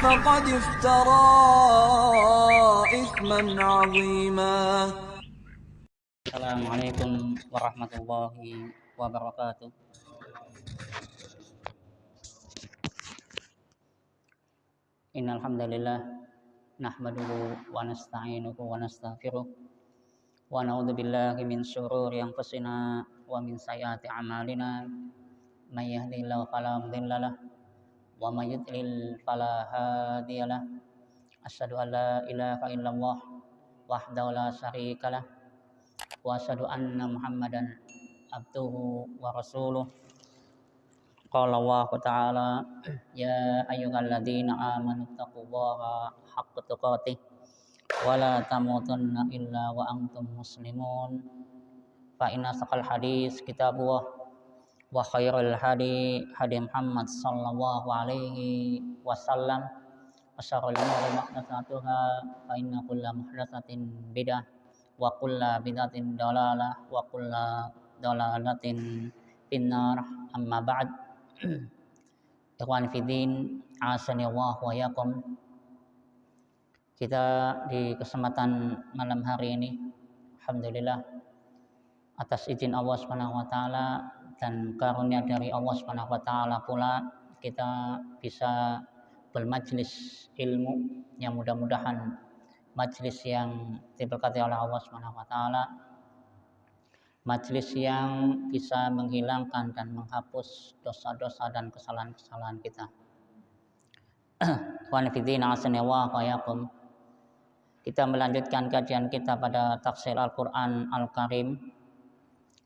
فقد افترى إثما عظيما. Assalamualaikum warahmatullahi wabarakatuh. Innal hamdalillah nahmaduhu wa nasta'inuhu wa nastaghfiruh wa na'udzu billahi min syururi anfusina wa min sayyiati a'malina. May yahdihillahu fala mudhillalah wa may yudlil fala hadiyalah. Asyhadu an la ilaha illallah wahdahu la syarikalah wa asyhadu anna Muhammadan abduhu wa rasuluh. Qala Allah Ta'ala ya ayyuhalladzina amanu taqullaha haqqa tuqatih wa la tamutunna illa wa antum muslimun. Fa inna saqal hadis kitabullah wa khairul hadi hadi Muhammad sallallahu alaihi wasallam wa syarrul umuri muhdatsatuha fa inna kulla muhdatsatin bid'ah wa kulla bid'atin dalalah wa kulla dalalatin finnar. Amma ba'd. Ikhwan fiddin, azani Allah wa yakum. Kita di kesempatan malam hari ini, alhamdulillah atas izin Allah Subhanahu wa taala dan karunia dari Allah Subhanahu wa taala pula kita bisa bermajlis ilmu yang mudah-mudahan majlis yang diberkati oleh Allah Subhanahu wa taala, majlis yang bisa menghilangkan dan menghapus dosa-dosa dan kesalahan-kesalahan kita. Wa nafidina asnawa wa yakum. Kita melanjutkan kajian kita pada tafsir Al-Quran Al-Karim,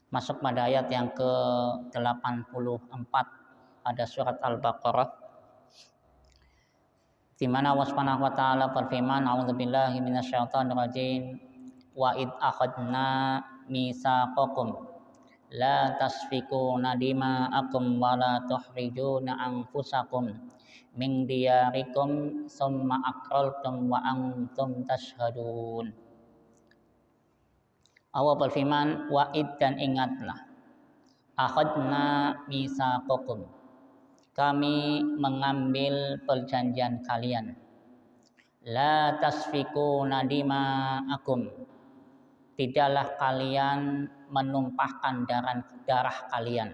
masuk pada ayat yang ke-84 pada surat Al-Baqarah, di mana Allah Subhanahu wa taala berfirman, a'udzubillahi minasyaitonir rajim, wa id akhadna mitsaqakum la tasfikuna dima'akum wa la tuhrijuna anfusakum min diyarikum summa aqrartum wa antum tashhadun. Allah berfirman, wa id dan ingatlah, akhadna mitsaqakum, kami mengambil perjanjian kalian, la tasfikuna dima'akum, tidaklah kalian menumpahkan darah kalian,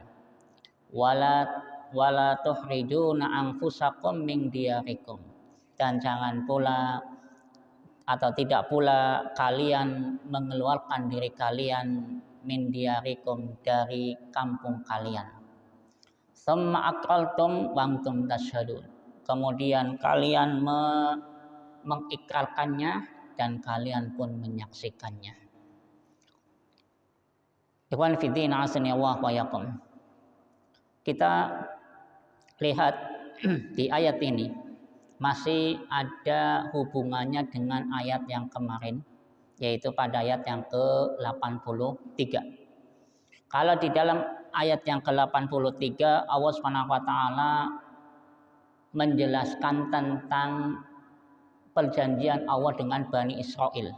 wala tuhrijuna anfusakum min diyarikum, dan jangan pula atau tidak pula kalian mengeluarkan diri kalian min diyarikum, dari kampung kalian. Summa aqrartum wa antum tashhadun, kemudian kalian mengikrarkannya dan kalian pun menyaksikannya. Ikhwan fiddin azani Allah wa yakum. Kita lihat di ayat ini masih ada hubungannya dengan ayat yang kemarin, yaitu pada ayat yang ke-83. Kalau di dalam ayat yang ke-83 Allah Subhanahu wa taala menjelaskan tentang perjanjian Allah dengan Bani Israel.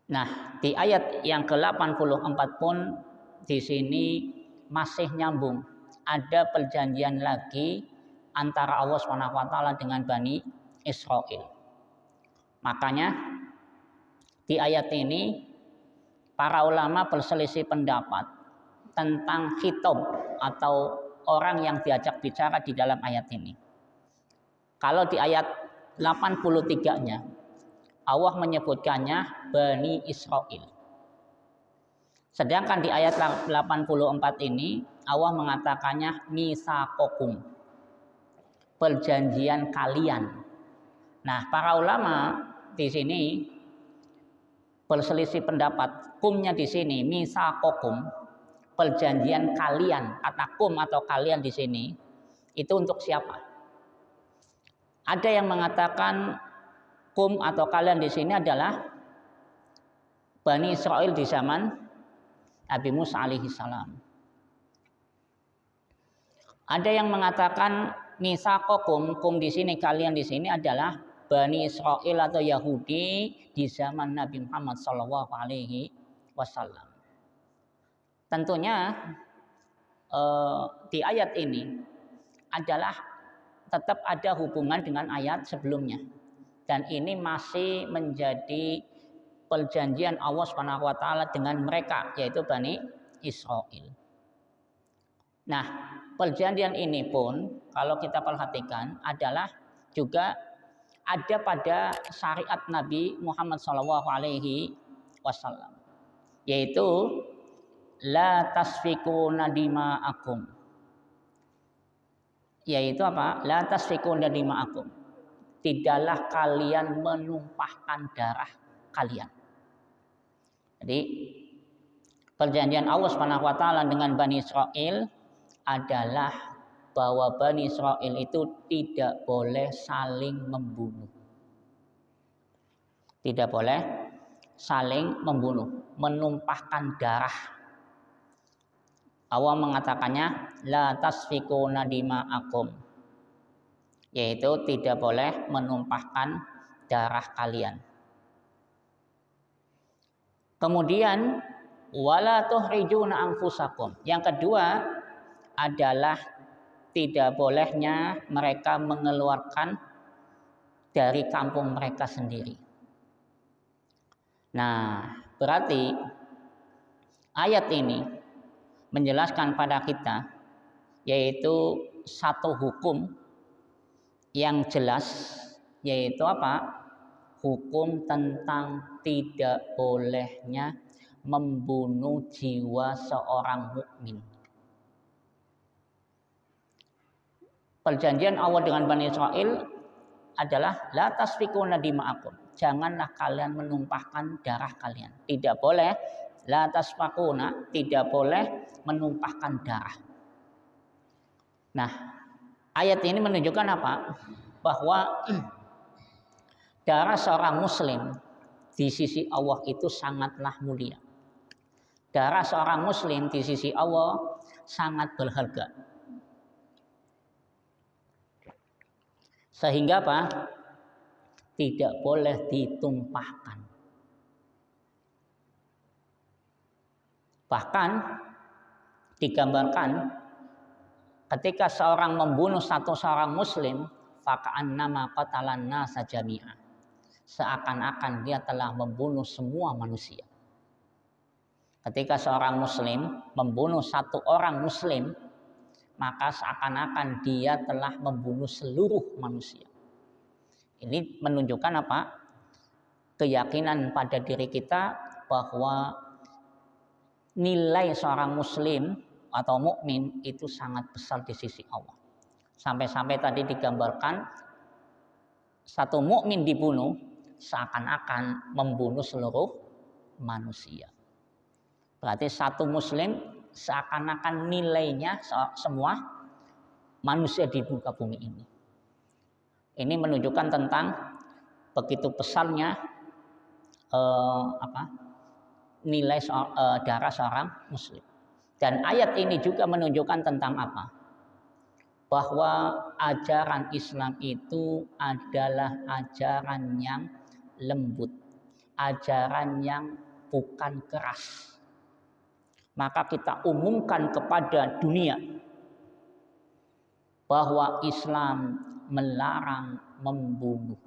Nah, di ayat yang ke-84 pun di sini masih nyambung. Ada perjanjian lagi antara Allah Subhanahu wa taala dengan Bani Israel. Makanya di ayat ini para ulama berselisih pendapat tentang khitab atau orang yang diajak bicara di dalam ayat ini. Kalau di ayat 83-nya Allah menyebutkannya Bani Israel. Sedangkan di ayat 84 ini Allah mengatakannya mitsaqakum, perjanjian kalian. Nah, para ulama di sini berselisih pendapat. Kumnya di sini mitsaqakum, perjanjian kalian. Kata kum atau kalian di sini itu untuk siapa? Ada yang mengatakan kum atau kalian di sini adalah Bani Israel di zaman Nabi Musa alaihi salam. Ada yang mengatakan mitsaqakum, kum di sini, kalian di sini adalah Bani Israel atau Yahudi di zaman Nabi Muhammad sallallahu alaihi wasallam. Tentunya di ayat ini adalah tetap ada hubungan dengan ayat sebelumnya. Dan ini masih menjadi perjanjian Allah Subhanahu wa taala dengan mereka, yaitu Bani Israel. Nah, perjanjian ini pun kalau kita perhatikan adalah juga ada pada syariat Nabi Muhammad SAW, yaitu la tasfikuna dima'akum. Yaitu apa? La tasfikuna dima'akum. Tidaklah kalian menumpahkan darah kalian. Jadi perjanjian Allah Subhanahu wa taala dengan Bani Israel adalah bahwa Bani Israel itu tidak boleh saling membunuh. Tidak boleh saling membunuh, menumpahkan darah. Allah mengatakannya la tasfikuna dima'akum, yaitu tidak boleh menumpahkan darah kalian. Kemudian wala tuhrijuna anfusakum. Yang kedua adalah tidak bolehnya mereka mengeluarkan dari kampung mereka sendiri. Nah, berarti ayat ini menjelaskan pada kita yaitu satu hukum yang jelas, yaitu apa? Hukum tentang tidak bolehnya membunuh jiwa seorang mukmin. Perjanjian Allah dengan Bani Israel adalah la tasfikuna dima'akum. Janganlah kalian menumpahkan darah kalian. Tidak boleh la tasfikuna, tidak boleh menumpahkan darah. Nah, ayat ini menunjukkan apa? Bahwa darah seorang muslim di sisi Allah itu sangatlah mulia. Darah seorang muslim di sisi Allah sangat berharga. Sehingga apa? Tidak boleh ditumpahkan. Bahkan digambarkan ketika seorang membunuh seorang muslim, faka'annama qatalan nasa jami'a. Seakan-akan dia telah membunuh semua manusia. Ketika seorang muslim membunuh satu orang muslim, maka seakan-akan dia telah membunuh seluruh manusia. Ini menunjukkan apa? Keyakinan pada diri kita bahwa nilai seorang muslim atau mukmin itu sangat besar di sisi Allah. Sampai-sampai tadi digambarkan satu mukmin dibunuh seakan-akan membunuh seluruh manusia. Berarti satu muslim seakan-akan nilainya semua manusia di muka bumi ini. Ini menunjukkan tentang begitu besarnya nilai darah seorang muslim. Dan ayat ini juga menunjukkan tentang apa? Bahwa ajaran Islam itu adalah ajaran yang lembut, ajaran yang bukan keras. Maka kita umumkan kepada dunia bahwa Islam melarang membunuh.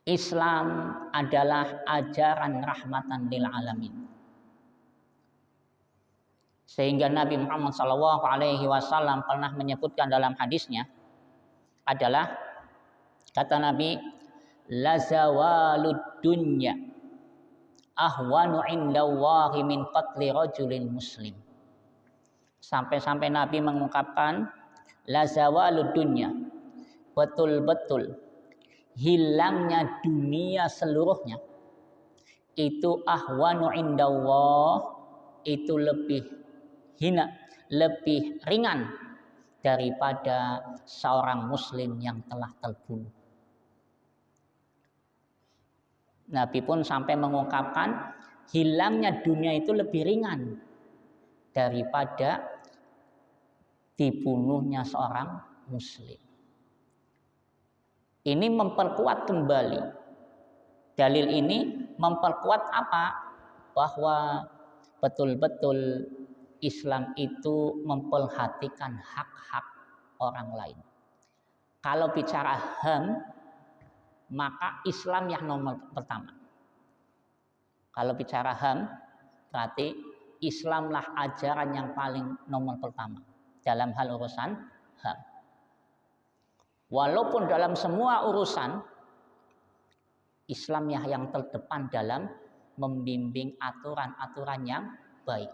Islam adalah ajaran rahmatan lil alamin. Sehingga Nabi Muhammad SAW pernah menyebutkan dalam hadisnya adalah kata Nabi, la zawalud dunya ahwanu indallahi min qatli rajulin muslim. Sampai-sampai Nabi mengungkapkan la zawalud dunya, betul-betul hilangnya dunia seluruhnya itu ahwanu indallah, itu lebih hina, lebih ringan daripada seorang muslim yang telah terbunuh. Nabi pun sampai mengungkapkan hilangnya dunia itu lebih ringan daripada dibunuhnya seorang muslim. Ini memperkuat kembali. Dalil ini memperkuat apa? Bahwa betul-betul Islam itu memperhatikan hak-hak orang lain. Kalau bicara HAM, maka Islam yang nomor pertama. Kalau bicara HAM, berarti Islamlah ajaran yang paling nomor pertama dalam hal urusan HAM. Walaupun dalam semua urusan, Islam yang terdepan dalam membimbing aturan-aturan yang baik.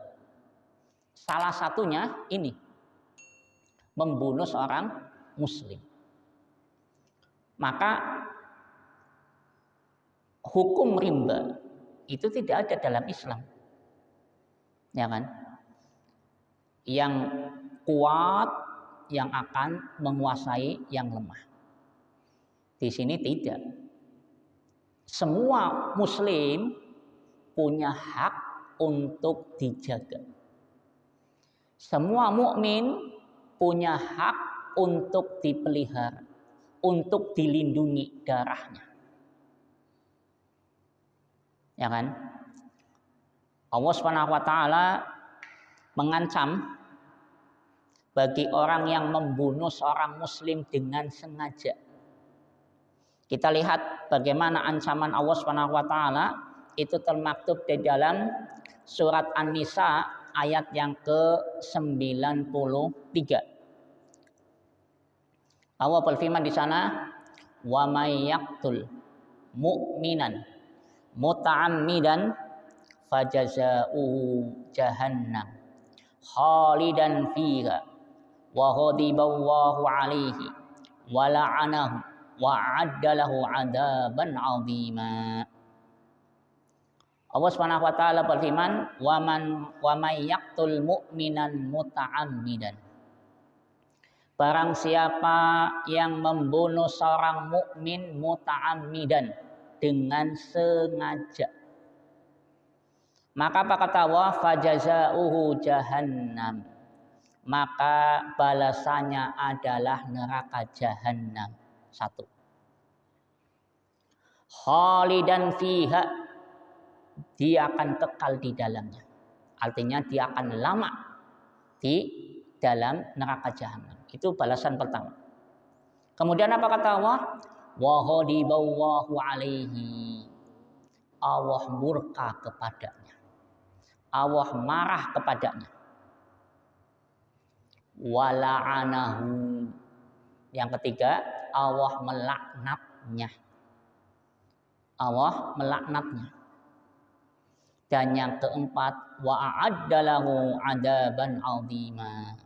Salah satunya ini, membunuh seorang muslim. Maka hukum rimba itu tidak ada dalam Islam. Ya kan? Yang kuat yang akan menguasai yang lemah. Di sini tidak. Semua muslim punya hak untuk dijaga. Semua mukmin punya hak untuk dipelihara, untuk dilindungi darahnya. Ya kan? Allah Subhanahu wa taala mengancam bagi orang yang membunuh seorang muslim dengan sengaja. Kita lihat bagaimana ancaman Allah Subhanahu wa taala itu termaktub di dalam surat An-Nisa ayat yang ke-93. Allah berfirman di sana, "Wa may yaqtul mu'minan muta'ammidan fajazaa'uhu jahannam khalidan fiha wa ghadiballahu 'alaihi wa la'anahu wa 'adda lahu 'adaban 'azima." Allah Subhanahu wa taala berfirman, wa may yaqtul mu'minan muta'ammidan. Barang siapa yang membunuh seorang mukmin muta'ammidan dengan sengaja, maka apa kata Allah? Fajazaa'uhu jahannam. Maka balasannya adalah neraka jahannam. 1. Khalidan fiha. Dia akan kekal di dalamnya. Artinya dia akan lama di dalam neraka jahanam. Itu balasan pertama. Kemudian apa kata Allah? Wa ghadiballahu 'alaihi. Allah murka kepadanya. Allah marah kepadanya. Wa la'anahu. Yang ketiga, Allah melaknatnya. Allah melaknatnya. Dan yang keempat, wa a'adda lahu 'adaban 'azima.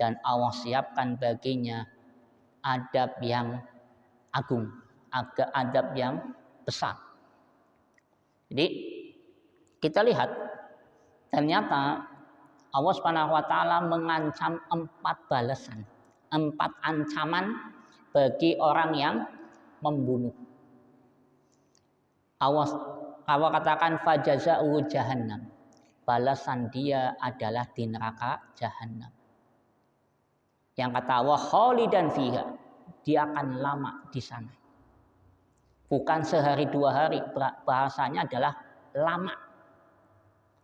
Dan Allah siapkan baginya adab yang agung, adab yang besar. Jadi kita lihat ternyata Allah Subhanahu wa taala mengancam 4 balasan, 4 ancaman bagi orang yang membunuh. Allah katakan fajazaa'u jahannam. Balasan dia adalah di neraka jahannam. Yang kata Allah khalidan fiha. Dia akan lama di sana. Bukan sehari 2 hari, bahasanya adalah lama.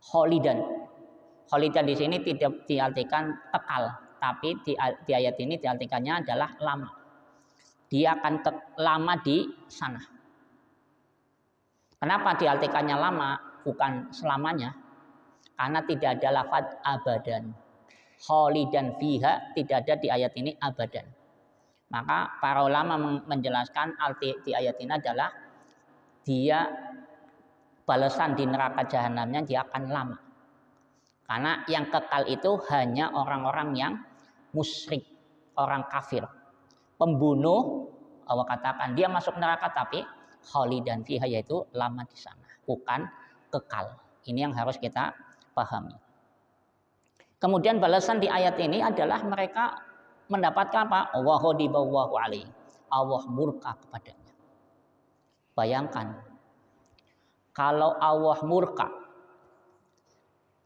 Khalidan. Khalidan di sini tidak diartikan kekal, tapi di ayat ini diartikannya adalah lama. Dia akan lama di sana. Kenapa diartikannya lama, bukan selamanya? Karena tidak ada lafaz abadan. Khalidan fiha tidak ada di ayat ini abadan. Maka para ulama menjelaskan arti di ayat ini adalah dia balasan di neraka jahanamnya dia akan lama. Karena yang kekal itu hanya orang-orang yang musyrik, orang kafir. Pembunuh, Allah katakan dia masuk neraka tapi khalidan fiha, yaitu lama di sana, bukan kekal. Ini yang harus kita pahami. Kemudian balasan di ayat ini adalah mereka mendapatkan apa? Wa ghadiballahu 'alaihi. Allah murka kepadanya. Bayangkan kalau Allah murka,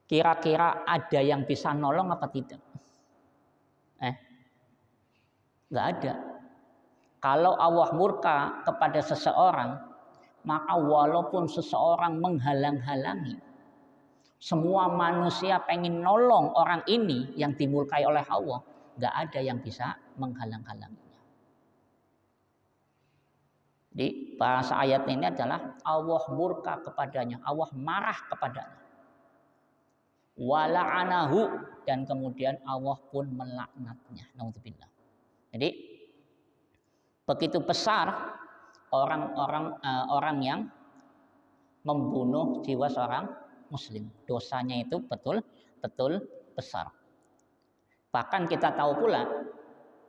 kira-kira ada yang bisa nolong apa tidak? Enggak ada. Kalau Allah murka kepada seseorang, maka walaupun seseorang menghalang-halangi, semua manusia pengen nolong orang ini yang dimurkai oleh Allah, nggak ada yang bisa menghalang-halanginya. Jadi bahasa ayat ini adalah Allah murka kepadanya, Allah marah kepadanya. Wala'anahu, dan kemudian Allah pun melaknatnya. Naudzubillah. Jadi begitu besar orang yang membunuh jiwa seorang muslim. Dosanya itu betul-betul besar. Bahkan kita tahu pula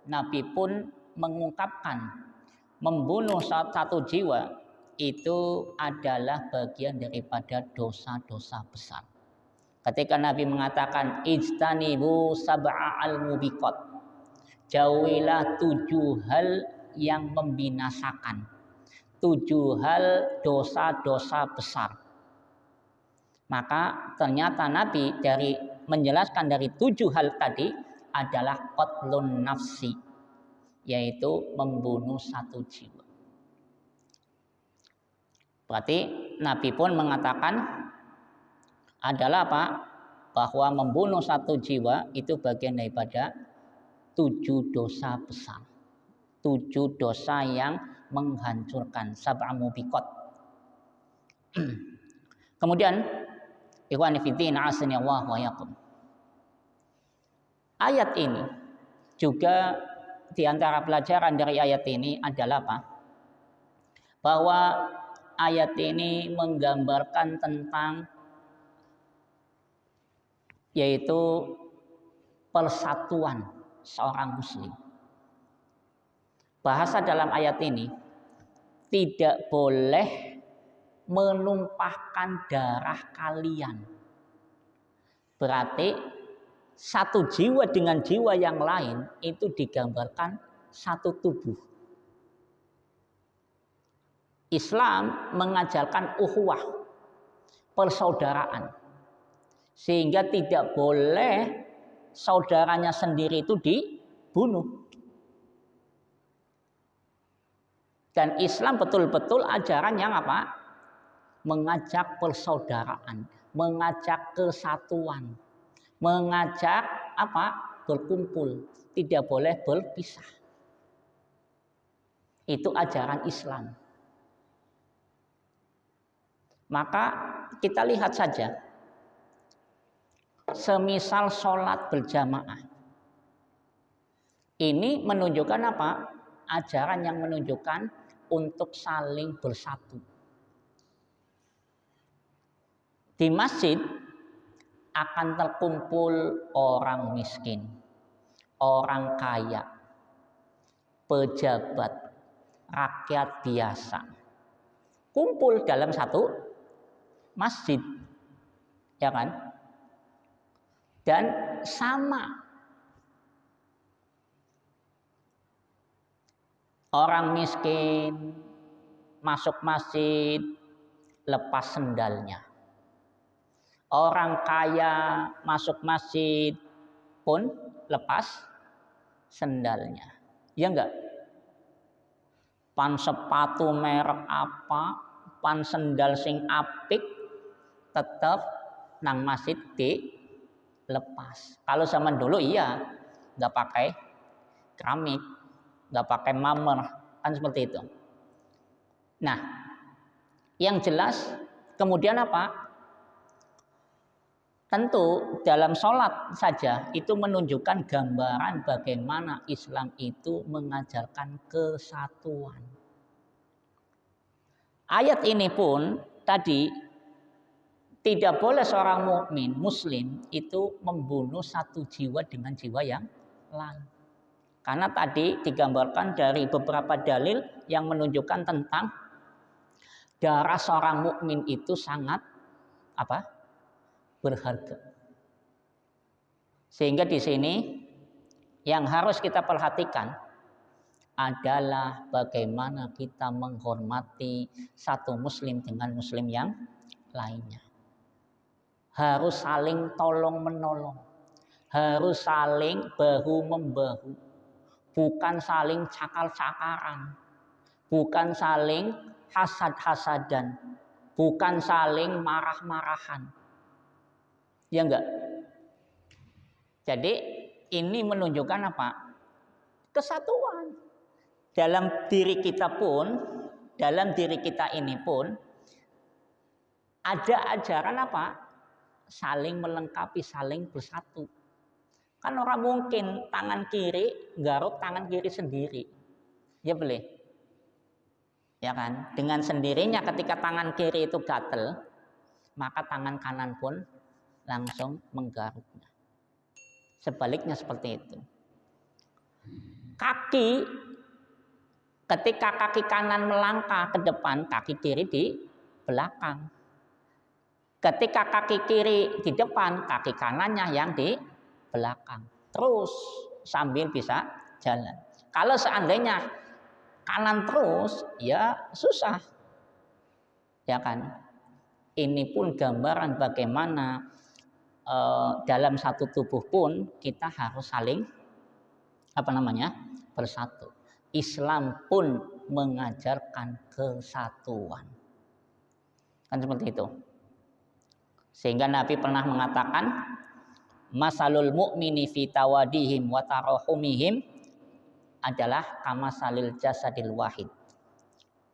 Nabi pun mengungkapkan membunuh satu jiwa itu adalah bagian daripada dosa-dosa besar. Ketika Nabi mengatakan ijtanibu sab'al mubiqat, jauhilah 7 hal yang membinasakan, 7 hal dosa-dosa besar. Maka ternyata Nabi dari menjelaskan dari 7 hal tadi adalah qatlun nafsi, yaitu membunuh satu jiwa. Berarti Nabi pun mengatakan adalah apa? Bahwa membunuh satu jiwa itu bagian daripada 7 dosa besar. 7 dosa yang menghancurkan, sab'a mubiqat. Kemudian ikhwani fiddin asani Allah wa yakum. Ayat ini juga di antara pelajaran dari ayat ini adalah apa? Bahwa ayat ini menggambarkan tentang yaitu persatuan seorang muslim. Bahasa dalam ayat ini tidak boleh menumpahkan darah kalian. Berarti satu jiwa dengan jiwa yang lain itu digambarkan satu tubuh. Islam mengajarkan ukhuwah, persaudaraan, sehingga tidak boleh saudaranya sendiri itu dibunuh. Dan Islam betul-betul ajaran yang apa? Mengajak persaudaraan, mengajak kesatuan, mengajak apa? Berkumpul, tidak boleh berpisah. Itu ajaran Islam. Maka kita lihat saja, semisal sholat berjamaah, ini menunjukkan apa? Ajaran yang menunjukkan untuk saling bersatu. Di masjid akan terkumpul orang miskin, orang kaya, pejabat, rakyat biasa, kumpul dalam satu masjid, ya kan? Dan sama, orang miskin masuk masjid lepas sendalnya, orang kaya masuk masjid pun lepas sendalnya, ya enggak? Pan sepatu merek apa, pan sendal sing apik, tetap nang masjid dilepas. Kalau zaman dulu iya, nggak pakai keramik, nggak pakai mamer, kan seperti itu. Nah, yang jelas kemudian apa? Tentu dalam sholat saja itu menunjukkan gambaran bagaimana Islam itu mengajarkan kesatuan. Ayat ini pun tadi tidak boleh seorang mukmin muslim itu membunuh satu jiwa dengan jiwa yang lain. Karena tadi digambarkan dari beberapa dalil yang menunjukkan tentang darah seorang mukmin itu sangat apa? Berharga. Sehingga di sini yang harus kita perhatikan adalah bagaimana kita menghormati satu muslim dengan muslim yang lainnya. Harus saling tolong menolong, harus saling bahu membahu, bukan saling cakar-cakaran, bukan saling hasad-hasadan, bukan saling marah-marahan. Ya enggak? Jadi ini menunjukkan apa? Kesatuan. Dalam diri kita pun, dalam diri kita ini pun ada ajaran apa? Saling melengkapi, saling bersatu. Kan orang mungkin tangan kiri garuk tangan kiri sendiri. Ya boleh. Ya kan? Dengan sendirinya ketika tangan kiri itu gatel, maka tangan kanan pun langsung menggaruknya. Sebaliknya seperti itu. Kaki, ketika kaki kanan melangkah ke depan, kaki kiri di belakang. Ketika kaki kiri di depan, kaki kanannya yang di belakang. Terus sambil bisa jalan. Kalau seandainya kanan terus, ya susah. Ya kan? Ini pun gambaran bagaimana dalam satu tubuh pun kita harus saling bersatu. Islam pun mengajarkan kesatuan. Kan seperti itu. Sehingga Nabi pernah mengatakan, masalul mu'mini fi tawadihim wa tarahumihim adalah kamasalil jasadil wahid.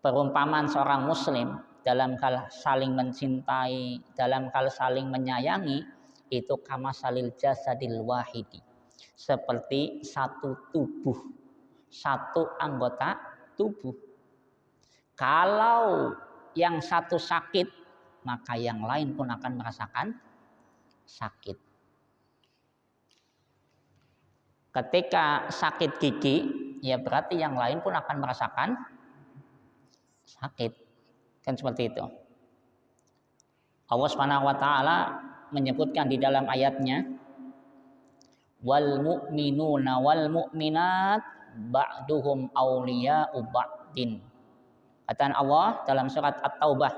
Perumpamaan seorang muslim dalam hal saling mencintai, dalam hal saling menyayangi, itu kamasalil jasadil wahidi. Seperti satu tubuh, satu anggota tubuh. Kalau yang satu sakit, maka yang lain pun akan merasakan sakit. Ketika sakit gigi, ya berarti yang lain pun akan merasakan sakit. Kan seperti itu. Allah Subhanahu wa taala menyebutkan di dalam ayatnya, wal mu'minuna wal mu'minat ba'duhum awliya'u ba'din. Kata Allah dalam surat At-Taubah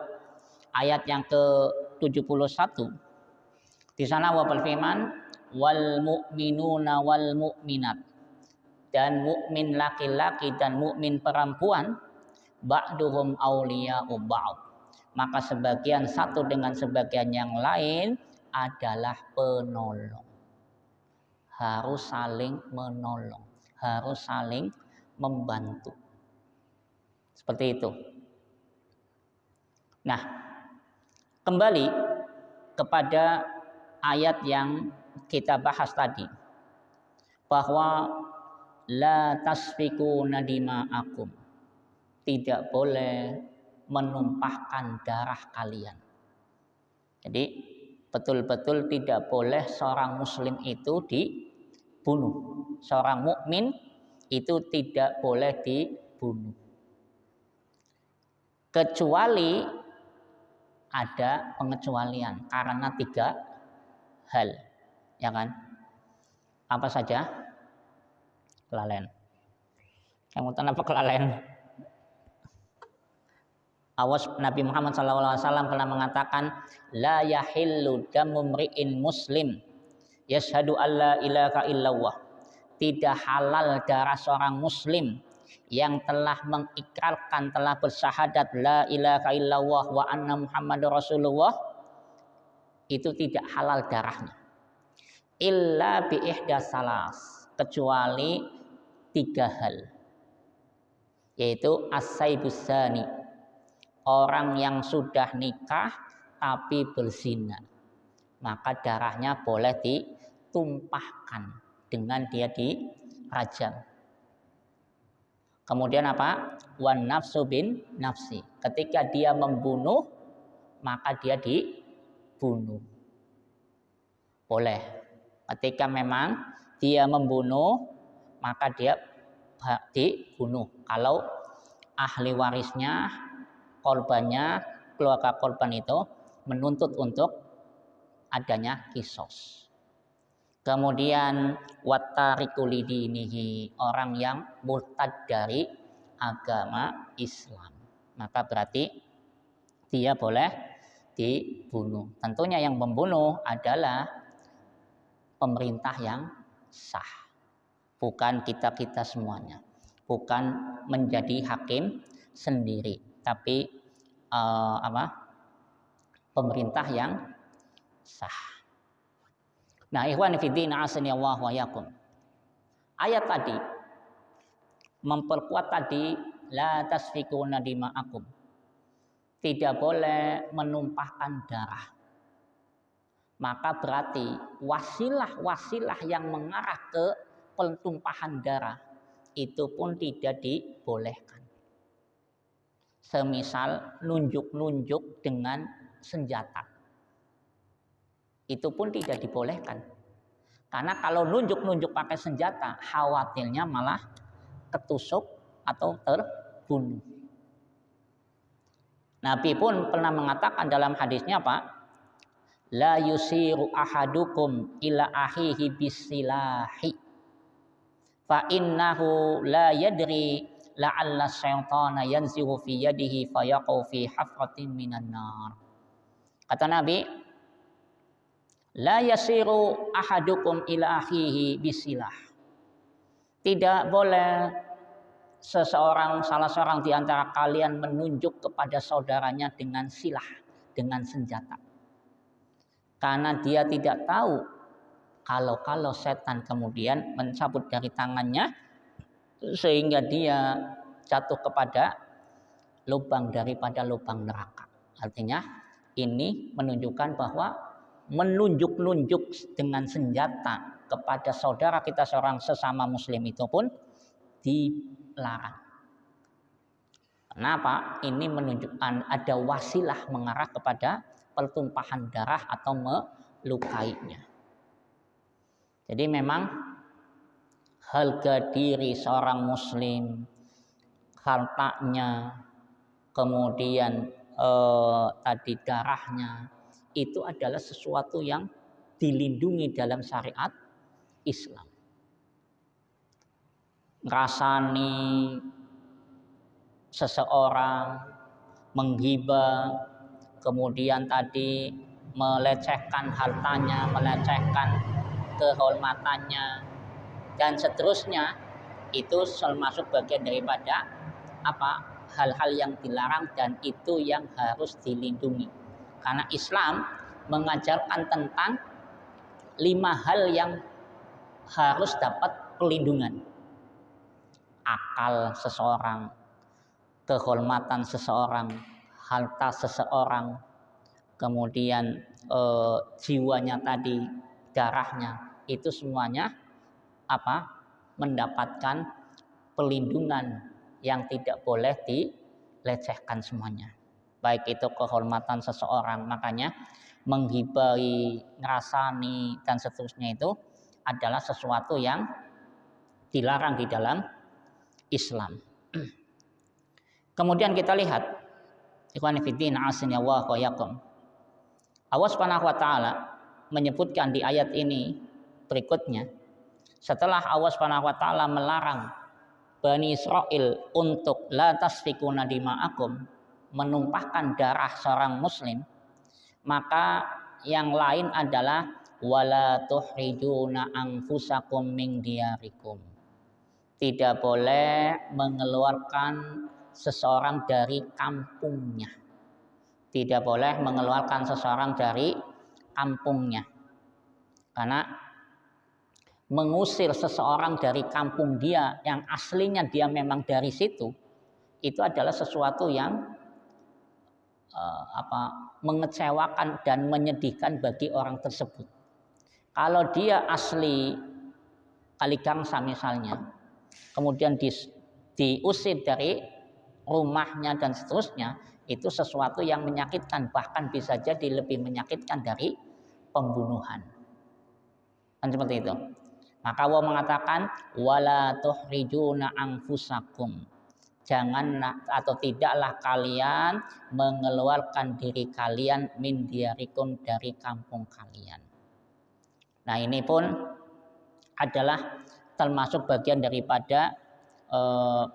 ayat yang ke-71. Di sana Allah berfirman, wal mu'minuna wal mu'minat, dan mukmin laki-laki dan mukmin perempuan, ba'duhum awliya'u ba'd, maka sebagian satu dengan sebagian yang lain adalah penolong. Harus saling menolong, harus saling membantu. Seperti itu. Nah, kembali kepada ayat yang kita bahas tadi, bahwa la tasfiku nadima'akum, tidak boleh menumpahkan darah kalian. Jadi betul-betul tidak boleh seorang muslim itu dibunuh. Seorang mukmin itu tidak boleh dibunuh. Kecuali ada pengecualian karena 3 hal, ya kan? Apa saja? Kelalen. Kamu tahu apa kelalen? Nabi Muhammad SAW pernah mengatakan, la yahillu damu mri'in muslim yashhadu alla ilaha illallah. Tidak halal darah seorang muslim yang telah mengikrarkan, telah bersyahadat la ilaha illallah wa anna muhammadur rasulullah, itu tidak halal darahnya. Illa bi ihdas salas, kecuali 3 hal, yaitu as-saibus zani, orang yang sudah nikah tapi berzina, maka darahnya boleh ditumpahkan dengan dia dirajam. Kemudian apa? Wan nafsu bin nafsi, ketika dia membunuh maka dia dibunuh. Boleh. Ketika memang dia membunuh maka dia dibunuh. Kalau ahli warisnya, korbannya, keluarga korban itu menuntut untuk adanya kisos. Kemudian wattariku lidinihi, orang yang murtad dari agama Islam, maka berarti dia boleh dibunuh. Tentunya yang membunuh adalah pemerintah yang sah, bukan kita-kita semuanya, bukan menjadi hakim sendiri, tapi pemerintah yang sah. Nah, ikhwan fillah, asani Allah wa yakum. ayat tadi memperkuat tadi la tasfikuna dima'akum. Tidak boleh menumpahkan darah. Maka berarti wasilah-wasilah yang mengarah ke pentumpahan darah itu pun tidak dibolehkan. Semisal nunjuk-nunjuk dengan senjata. Itu pun tidak dibolehkan. Karena kalau nunjuk-nunjuk pakai senjata, khawatirnya malah ketusuk atau terbunuh. Nabi pun pernah mengatakan dalam hadisnya apa? La yusiru ahadukum ila akhihi bisilahi fa innahu la yadri la'alla syaitana yanzihu fi yadihi fayaqau fi hafratin minan nar. Kata Nabi, la yasiru ahadukum ila akhihi bisilah. Tidak boleh salah seorang di antara kalian menunjuk kepada saudaranya dengan silah, dengan senjata. Karena dia tidak tahu kalau setan kemudian mencabut dari tangannya sehingga dia jatuh kepada lubang daripada lubang neraka. Artinya ini menunjukkan bahwa menunjuk-nunjuk dengan senjata kepada saudara kita seorang sesama muslim itu pun dilarang. Kenapa? Ini menunjukkan ada wasilah mengarah kepada pertumpahan darah atau melukainya. Jadi memang harga diri seorang muslim, hartanya, kemudian tadi darahnya, itu adalah sesuatu yang dilindungi dalam syariat Islam. Ngrasani seseorang, menghibah, kemudian tadi melecehkan hartanya, melecehkan kehormatannya, dan seterusnya, itu termasuk bagian daripada apa? Hal-hal yang dilarang dan itu yang harus dilindungi. Karena Islam mengajarkan tentang 5 hal yang harus dapat perlindungan. Akal seseorang, kehormatan seseorang, harta seseorang, kemudian jiwanya tadi, darahnya, itu semuanya apa? Mendapatkan perlindungan yang tidak boleh dilecehkan semuanya. Baik itu kehormatan seseorang, makanya menghibahi, ngerasani dan seterusnya itu adalah sesuatu yang dilarang di dalam Islam. Kemudian kita lihat, ikhwan fillah asinallahu wa yakum. Allah Subhanahu wa taala menyebutkan di ayat ini berikutnya, setelah Allah Subhanahu wa taala melarang Bani Israel untuk la tasfikuna dima'akum, menumpahkan darah seorang muslim, maka yang lain adalah wala tuhrijuna anfusakum min diyarikum. Tidak boleh mengeluarkan seseorang dari kampungnya. Tidak boleh mengeluarkan seseorang dari kampungnya. Karena mengusir seseorang dari kampung dia yang aslinya dia memang dari situ, itu adalah sesuatu yang mengecewakan dan menyedihkan bagi orang tersebut. Kalau dia asli Kaligangsa misalnya, kemudian diusir dari rumahnya dan seterusnya, itu sesuatu yang menyakitkan, bahkan bisa jadi lebih menyakitkan dari pembunuhan. Kan seperti itu. Maka Allah mengatakan wala tuhrijuna anfusakum. Janganlah atau tidaklah kalian mengeluarkan diri kalian min diyarikum, dari kampung kalian. Nah, ini pun adalah termasuk bagian daripada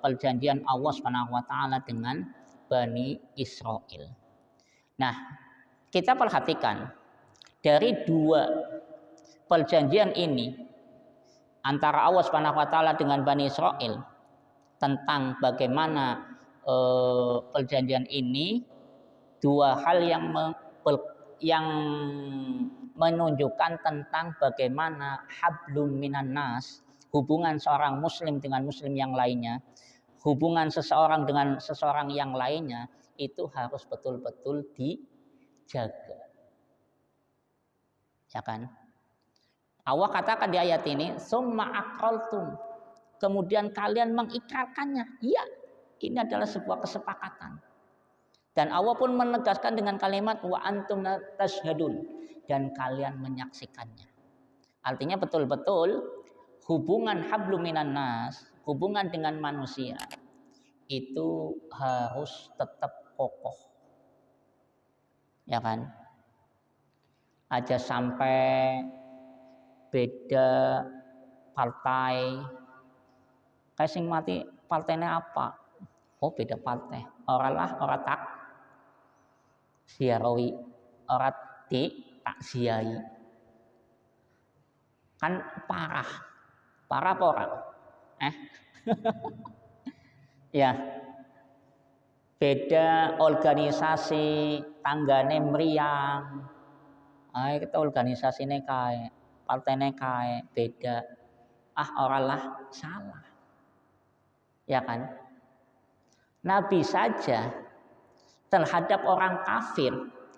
perjanjian Allah Subhanahu wa taala dengan Bani Israel. Nah, kita perhatikan dari 2 perjanjian ini antara Allah Subhanahu wa taala dengan Bani Israel tentang bagaimana perjanjian ini, 2 hal yang menunjukkan tentang bagaimana hablum minan nas, hubungan seorang muslim dengan muslim yang lainnya, hubungan seseorang dengan seseorang yang lainnya itu harus betul-betul dijaga. Ya kan? Allah katakan di ayat ini, summa aqraltum, kemudian kalian mengikrarkannya. Iya, ini adalah sebuah kesepakatan. Dan Allah pun menegaskan dengan kalimat wa antum tashhadun, dan kalian menyaksikannya. Artinya betul-betul hubungan hablum minan nas, hubungan dengan manusia itu harus tetap kokoh. Ya kan? Aja sampai beda partai, kayak sing mati partainya apa? Oh beda partai. Orang tak siarawi, orang tak siai. Kan parah apa orang? Ya, beda organisasi, tanggane meriang. Ayo kita organisasi ini kae, partai ini kae, beda. Orang lah salah. Ya kan? Nabi saja terhadap orang kafir,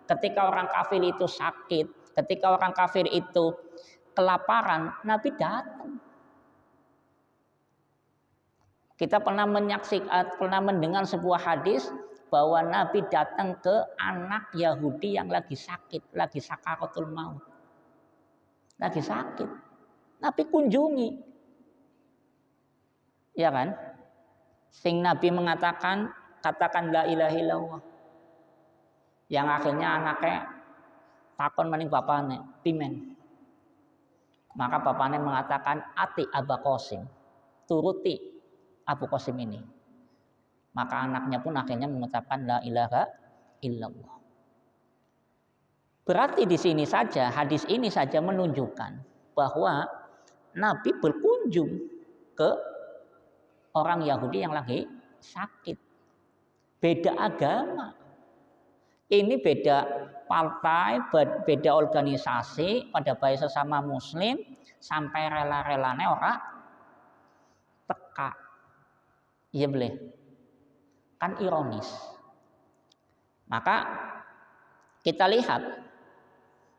ketika orang kafir itu sakit, ketika orang kafir itu kelaparan, Nabi datang. Kita pernah mendengar sebuah hadis bahwa Nabi datang ke anak Yahudi yang lagi sakit, lagi sakaratul maut. Lagi sakit. Nabi kunjungi. Ya kan? Sing Nabi mengatakan, katakan la ilaha illallah. Yang akhirnya anaknya takon maning bapaknya, pimen. Maka bapaknya mengatakan ati Aba Qasim, turuti Abu Qasim ini. Maka anaknya pun akhirnya mengucapkan la ilaha illallah. Berarti di sini saja, hadis ini saja menunjukkan bahwa Nabi berkunjung ke orang Yahudi yang lagi sakit. Beda agama. Ini beda partai, beda organisasi, pada baik sesama muslim, sampai rela-relane ora teka. Iya boleh. Kan ironis. Maka kita lihat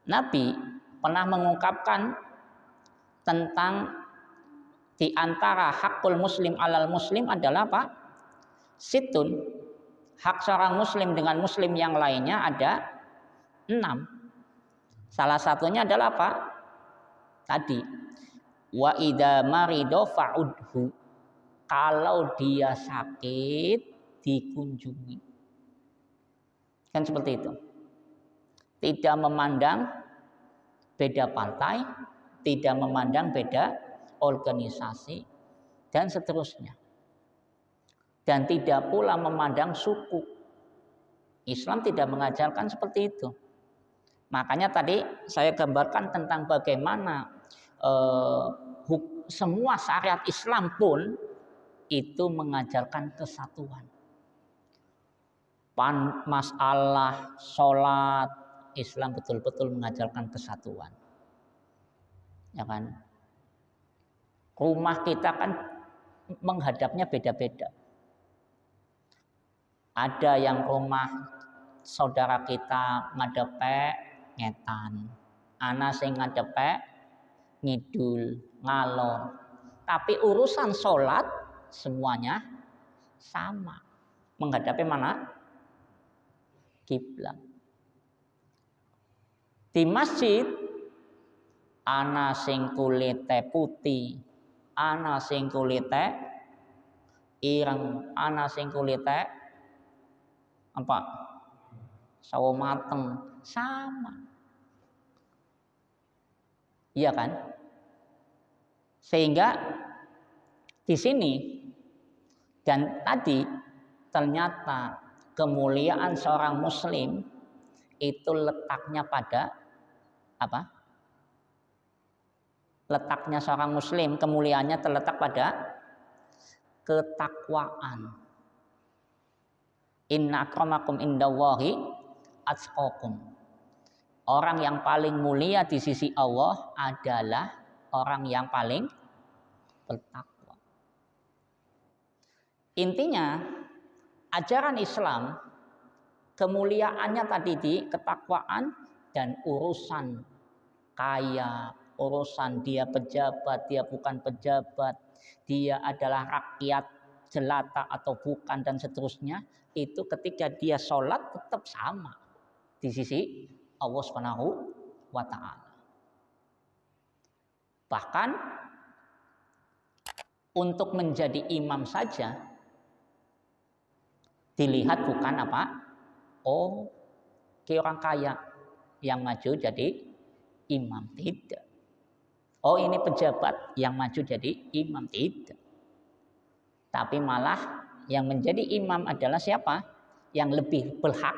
Nabi pernah mengungkapkan tentang di antara hakul muslim alal muslim adalah apa? Situn. Hak seorang muslim dengan muslim yang lainnya ada 6. Salah satunya adalah apa? Tadi wa idza marido fa'udhu, kalau dia sakit dikunjungi. Kan seperti itu. Tidak memandang beda partai, tidak memandang beda organisasi, dan seterusnya. Dan tidak pula memandang suku. Islam tidak mengajarkan seperti itu. Makanya tadi saya gambarkan tentang bagaimana semua syariat Islam pun itu mengajarkan kesatuan. Masalah sholat, Islam betul-betul mengajarkan kesatuan. Ya kan? Rumah kita kan menghadapnya beda-beda. Ada yang rumah saudara kita ngadepe ngetan, ana sing ngadepe ngidul, ngalor. Tapi urusan sholat semuanya sama. Menghadapi mana? Kiblat. Di masjid ana sing kulite putih, ana sing kulite ireng, ana sing kulite apa? Sawo mateng, sama. Iya kan? Sehingga di sini dan tadi ternyata kemuliaan seorang muslim itu letaknya pada apa? Letaknya seorang muslim, kemuliaannya terletak pada ketakwaan. Inna akramakum indallahi atqakum. Orang yang paling mulia di sisi Allah adalah orang yang paling bertakwa. Intinya ajaran Islam kemuliaannya tadi di ketakwaan dan urusan kaya, urusan dia pejabat, dia bukan pejabat, dia adalah rakyat jelata atau bukan dan seterusnya, itu ketika dia sholat tetap sama di sisi Allah Subhanahu wa Ta'ala. Bahkan untuk menjadi imam saja dilihat bukan apa? Oh, kayak orang kaya yang maju jadi imam, tidak. Oh, ini pejabat yang maju jadi imam, tidak. Tapi malah yang menjadi imam adalah siapa? Yang lebih berhak,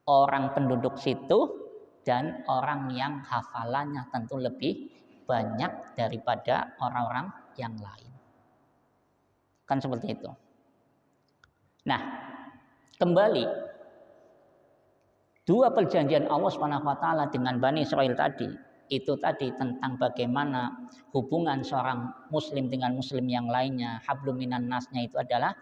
orang penduduk situ dan orang yang hafalannya tentu lebih banyak daripada orang-orang yang lain. Kan seperti itu. Nah, kembali dua perjanjian Allah Subhanahu wa Ta'ala dengan Bani Israil tadi, itu tadi tentang bagaimana hubungan seorang muslim dengan muslim yang lainnya, hablum minan nasnya itu adalah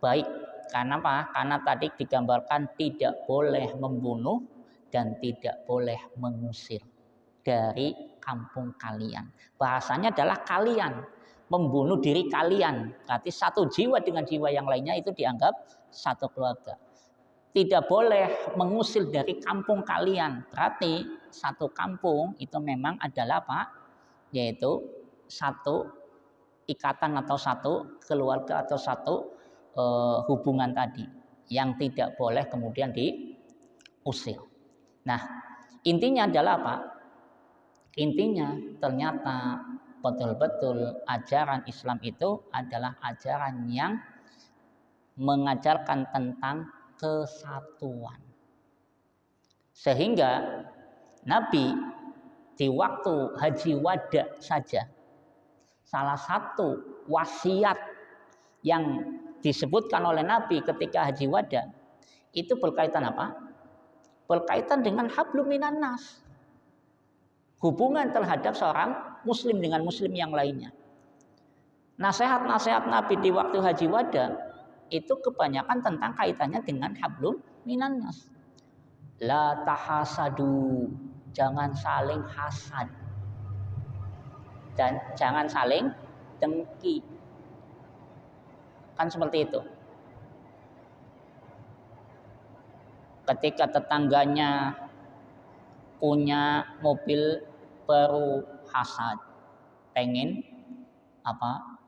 baik. Karena apa? Karena tadi digambarkan tidak boleh membunuh dan tidak boleh mengusir dari kampung kalian. Bahasanya adalah kalian membunuh diri kalian. Berarti satu jiwa dengan jiwa yang lainnya itu dianggap satu keluarga. Tidak boleh mengusir dari kampung kalian. Berarti satu kampung itu memang adalah apa? Yaitu satu ikatan atau satu keluarga atau satu hubungan tadi yang tidak boleh kemudian diusir. Nah, intinya adalah apa? Intinya ternyata betul-betul ajaran Islam itu adalah ajaran yang mengajarkan tentang kesatuan. Sehingga Nabi di waktu haji wada saja, salah satu wasiat yang disebutkan oleh Nabi ketika haji wada itu berkaitan apa? Berkaitan dengan hablum minan nas. Hubungan terhadap seorang muslim dengan muslim yang lainnya. Nasihat-nasihat Nabi di waktu haji wada itu kebanyakan tentang kaitannya dengan hablum minan nas. La tahasadu, jangan saling hasad dan jangan saling dengki. Kan seperti itu. Ketika tetangganya punya mobil baru, hasad, pengen apa?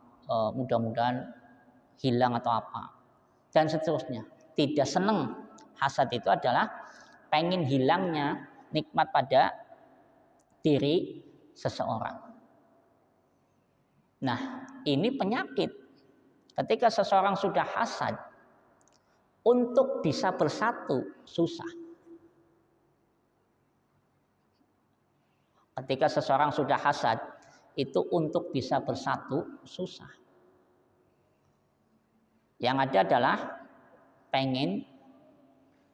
Mudah-mudahan hilang atau apa, dan seterusnya. Tidak senang. Hasad itu adalah pengen hilangnya nikmat pada diri seseorang. Nah, ini penyakit. Ketika seseorang sudah hasad, untuk bisa bersatu susah. Ketika seseorang sudah hasad, itu untuk bisa bersatu susah. Yang ada adalah pengen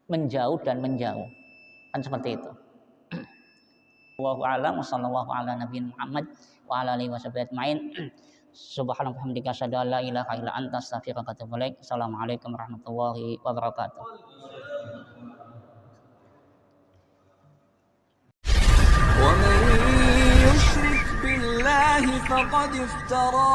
menjauh dan menjauh. Kan seperti itu. Wallahu a'lam wa sallallahu ala nabiyina Muhammad wa ala alihi washabihi ajmain. Subhanallah hamdika asyhadu an la ilaha illa anta astaghfiruka wa atubu ilaik. Assalamualaikum warahmatullahi wabarakatuh. ومن يشرك بالله فقد افترى